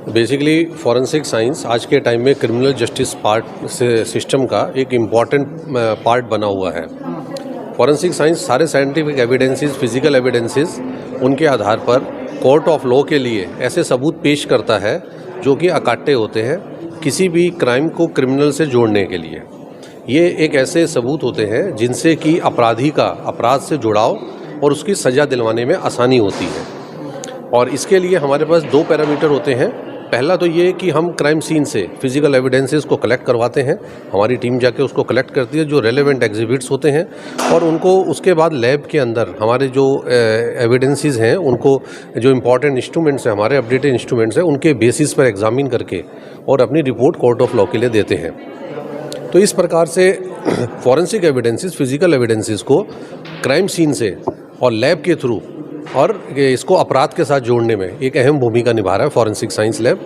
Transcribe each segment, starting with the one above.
Basically forensic science आज के time में क्रिमिनल जस्टिस पार्ट से सिस्टम का एक इम्पॉर्टेंट पार्ट बना हुआ है। फॉरेंसिक साइंस सारे साइंटिफिक एविडेंसेस, फिजिकल एविडेंसेस, उनके आधार पर कोर्ट ऑफ लॉ के लिए ऐसे सबूत पेश करता है जो कि अकाट्य होते हैं किसी भी क्राइम को क्रिमिनल से जोड़ने के लिए। ये एक ऐसे सबूत होते हैं जिनसे कि अपराधी का अपराध से जुड़ाव और उसकी सज़ा दिलवाने में आसानी होती है। और इसके लिए हमारे पास दो पैरामीटर होते हैं। पहला तो ये कि हम क्राइम सीन से फिजिकल एविडेंसेस को कलेक्ट करवाते हैं, हमारी टीम जाके उसको कलेक्ट करती है जो रेलेवेंट एग्जिबिट्स होते हैं, और उनको उसके बाद लैब के अंदर हमारे जो एविडेंसेस हैं उनको, जो इम्पॉर्टेंट इंस्ट्रूमेंट्स हैं, हमारे अपडेटेड इंस्ट्रूमेंट्स हैं, उनके बेसिस पर एग्जामिन करके और अपनी रिपोर्ट कोर्ट ऑफ लॉ के लिए देते हैं। तो इस प्रकार से फॉरेंसिक एविडेंसेस, फिजिकल एविडेंसेस को क्राइम सीन से और लैब के थ्रू और इसको अपराध के साथ जोड़ने में एक अहम भूमिका निभा रहा है फॉरेंसिक साइंस लैब।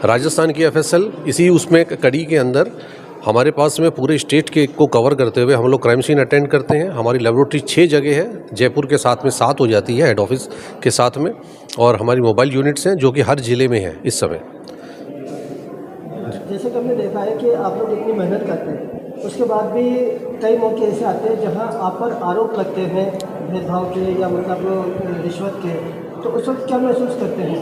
राजस्थान की एफएसएल इसी उसमें कड़ी के अंदर हमारे पास में पूरे स्टेट के को कवर करते हुए हम लोग क्राइम सीन अटेंड करते हैं। हमारी लेबोरेटरी 6 जगह है, जयपुर के साथ में 7 हो जाती है हेड ऑफिस के साथ में, और हमारी मोबाइल यूनिट्स हैं जो कि हर ज़िले में है इस समय। जैसे कि हमने देखा है कि आप लोग इतनी मेहनत करते हैं, उसके बाद भी कई मौके ऐसे आते हैं जहां आप पर आरोप लगते हैं भेदभाव के या मतलब रिश्वत के, तो उस वक्त क्या महसूस करते हैं?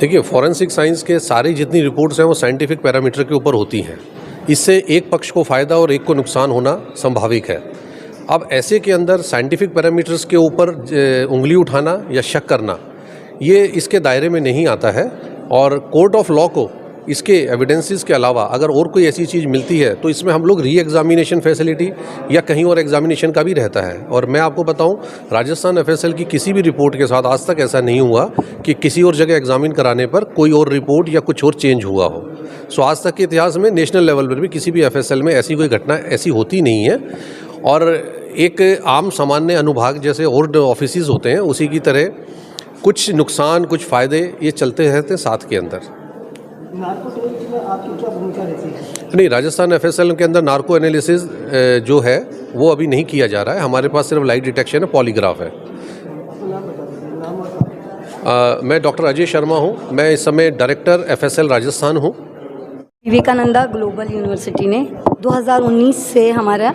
देखिए, फॉरेंसिक साइंस के सारी जितनी रिपोर्ट्स हैं वो साइंटिफिक पैरामीटर के ऊपर होती हैं। इससे एक पक्ष को फ़ायदा और एक को नुकसान होना संभाविक है। अब ऐसे के अंदर साइंटिफिक पैरामीटर्स के ऊपर उंगली उठाना या शक करना, ये इसके दायरे में नहीं आता है। और कोर्ट ऑफ लॉ को इसके एविडेंसेस के अलावा अगर और कोई ऐसी चीज़ मिलती है तो इसमें हम लोग री एग्जामिनेशन फैसिलिटी या कहीं और एग्जामिनेशन का भी रहता है। और मैं आपको बताऊं, राजस्थान एफएसएल की किसी भी रिपोर्ट के साथ आज तक ऐसा नहीं हुआ कि किसी और जगह एग्जामिन कराने पर कोई और रिपोर्ट या कुछ और चेंज हुआ हो। सो आज तक के इतिहास में नेशनल लेवल पर भी किसी भी एफएसएल में ऐसी कोई घटना ऐसी होती नहीं है। और एक आम सामान्य अनुभाग जैसे और ऑफिस होते हैं उसी की तरह कुछ नुकसान कुछ फ़ायदे ये चलते रहते हैं साथ के अंदर। नार्को टेस्ट में आपकी क्या भूमिका रहती है? नहीं, राजस्थान एफएसएल के अंदर नार्को एनालिसिस जो है वो अभी नहीं किया जा रहा है। हमारे पास सिर्फ लाइट डिटेक्शन है, पॉलीग्राफ है। मैं डॉक्टर अजय शर्मा हूँ। मैं इस समय डायरेक्टर एफएसएल राजस्थान हूँ। विवेकानंदा ग्लोबल यूनिवर्सिटी ने 2019 से हमारा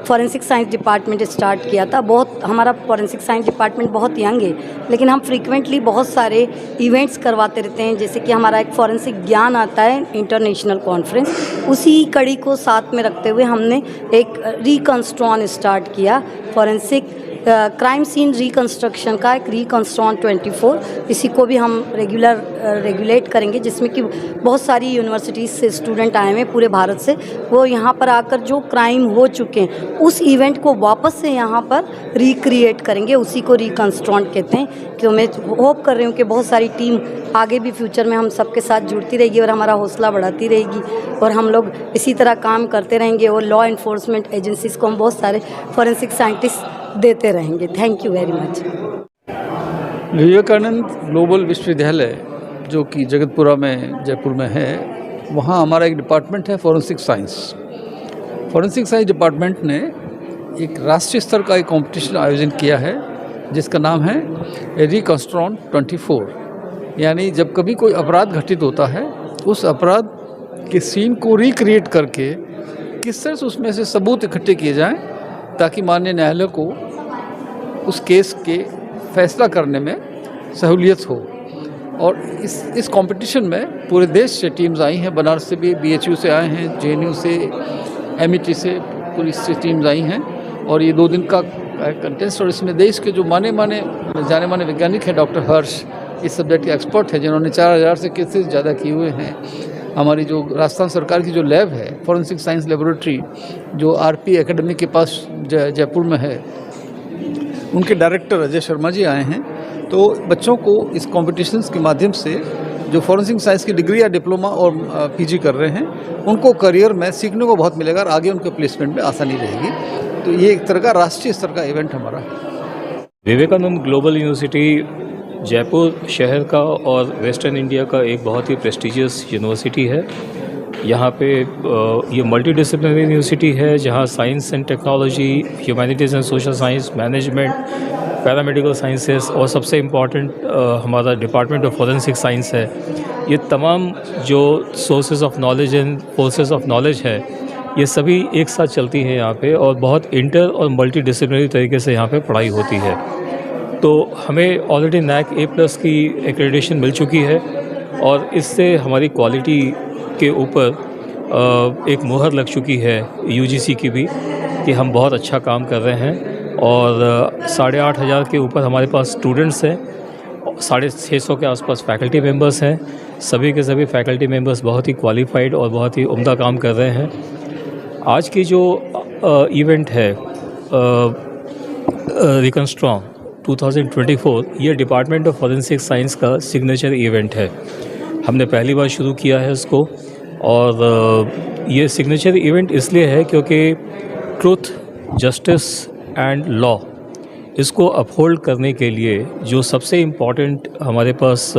फॉरेंसिक साइंस डिपार्टमेंट स्टार्ट किया था। हमारा फॉरेंसिक साइंस डिपार्टमेंट बहुत यंग है, लेकिन हम फ्रीक्वेंटली बहुत सारे इवेंट्स करवाते रहते हैं। जैसे कि हमारा एक फॉरेंसिक ज्ञान आता है, इंटरनेशनल कॉन्फ्रेंस, उसी कड़ी को साथ में रखते हुए हमने एक रिकंस्ट्रॉन स्टार्ट किया, फॉरेंसिक क्राइम सीन रिकंस्ट्रक्शन का एक रिकंस्ट्रॉन 24। इसी को भी हम रेगुलेट करेंगे, जिसमें कि बहुत सारी यूनिवर्सिटीज़ से स्टूडेंट आए हैं पूरे भारत से। वो यहाँ पर आकर जो क्राइम हो चुके हैं उस इवेंट को वापस से यहाँ पर रिक्रिएट करेंगे, उसी को रिकंस्ट्रॉन कहते हैं। कि मैं होप कर रही हूँ कि बहुत सारी टीम आगे भी फ्यूचर में हम सबके साथ जुड़ती रहेगी और हमारा हौसला बढ़ाती रहेगी, और हम लोग इसी तरह काम करते रहेंगे और लॉ इन्फोर्समेंट एजेंसीज़ को हम बहुत सारे फॉरेंसिक साइंटिस्ट देते रहेंगे। Thank you very much. Vivekananda global विश्वविद्यालय जो कि जगतपुरा में जयपुर में है, वहाँ हमारा एक डिपार्टमेंट है forensic science. Forensic science department ने एक राष्ट्रीय स्तर का एक कंपटीशन आयोजन किया है जिसका नाम है रिकंस्ट्रॉन 24। यानी जब कभी कोई अपराध घटित होता है उस अपराध के सीन को रिक्रिएट करके किस तरह से उसमें से सबूत इकट्ठे किए जाएं ताकि माननीय न्यायालय को उस केस के फैसला करने में सहूलियत हो। और इस कंपटीशन में पूरे देश से टीम्स आई हैं, बनारस से भी, BHU से आए हैं, JNU से, MIT से, पुलिस से टीम्स आई हैं। और ये 2 दिन का कंटेस्ट, और इसमें देश के जो जाने माने वैज्ञानिक हैं, डॉक्टर हर्ष इस सब्जेक्ट के एक्सपर्ट हैं जिन्होंने 4000 से केसेस ज़्यादा किए हुए हैं। हमारी जो राजस्थान सरकार की जो लैब है फॉरेंसिक साइंस लेबोरेटरी जो RP एकेडमी के पास जयपुर में है, उनके डायरेक्टर अजय शर्मा जी आए हैं। तो बच्चों को इस कॉम्पिटिशन्स के माध्यम से जो फॉरेंसिक साइंस की डिग्री या डिप्लोमा और PG कर रहे हैं उनको करियर में सीखने को बहुत मिलेगा और आगे उनके प्लेसमेंट में आसानी रहेगी। तो ये एक तरह का राष्ट्रीय स्तर का इवेंट हमारा है। विवेकानंद ग्लोबल यूनिवर्सिटी जयपुर शहर का और वेस्टर्न इंडिया का एक बहुत ही प्रेस्टिजियस यूनिवर्सिटी है। यहाँ पे ये मल्टी डिसिप्लिनरी यूनिवर्सिटी है जहाँ science and technology, humanities and social science, management paramedical sciences और सबसे इम्पॉर्टेंट हमारा डिपार्टमेंट ऑफ फॉरेंसिक साइंस है। ये तमाम जो sources of knowledge and forces of knowledge है, ये सभी एक साथ चलती हैं यहाँ पे और बहुत इंटर और मल्टी डिसिप्लिनरी तरीके से यहाँ पे पढ़ाई होती है। तो हमें ऑलरेडी NAAC A+ की एक्रेडिटेशन मिल चुकी है और इससे हमारी क्वालिटी के ऊपर एक मुहर लग चुकी है UGC की भी कि हम बहुत अच्छा काम कर रहे हैं। और 8,500 के ऊपर हमारे पास स्टूडेंट्स हैं, 650 के आसपास फैकल्टी मेंबर्स हैं। सभी के सभी फैकल्टी मेंबर्स बहुत ही क्वालिफाइड और बहुत ही उम्दा काम कर रहे हैं। आज की जो इवेंट है रिकंस्ट्रॉन्ग 2024, ये डिपार्टमेंट ऑफ फॉरेंसिक साइंस का सिग्नेचर इवेंट है। हमने पहली बार शुरू किया है इसको और ये सिग्नेचर इवेंट इसलिए है क्योंकि ट्रुथ, जस्टिस एंड लॉ, इसको अपहोल्ड करने के लिए जो सबसे इम्पॉर्टेंट हमारे पास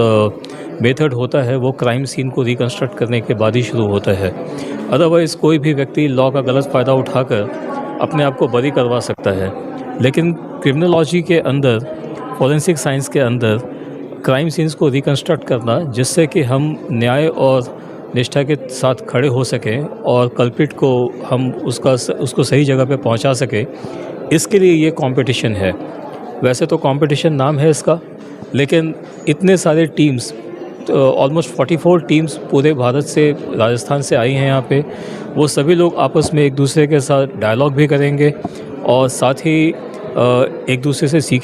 मेथड होता है वो क्राइम सीन को रिकंस्ट्रक्ट करने के बाद ही शुरू होता है। अदरवाइज़ कोई भी व्यक्ति लॉ का गलत फ़ायदा उठाकर अपने आप को बरी करवा सकता है। लेकिन क्रिमिनोलॉजी के अंदर, फॉरेंसिक साइंस के अंदर क्राइम सीन्स को रिकंस्ट्रक्ट करना, जिससे कि हम न्याय और निष्ठा के साथ खड़े हो सकें और कल्प्रिट को हम उसको सही जगह पे पहुंचा सकें, इसके लिए ये कंपटीशन है। वैसे तो कंपटीशन नाम है इसका, लेकिन इतने सारे टीम्स, ऑलमोस्ट 44 टीम्स पूरे भारत से, राजस्थान से आई हैं यहाँ पे। वो सभी लोग आपस में एक दूसरे के साथ डायलॉग भी करेंगे और साथ ही एक दूसरे से सीख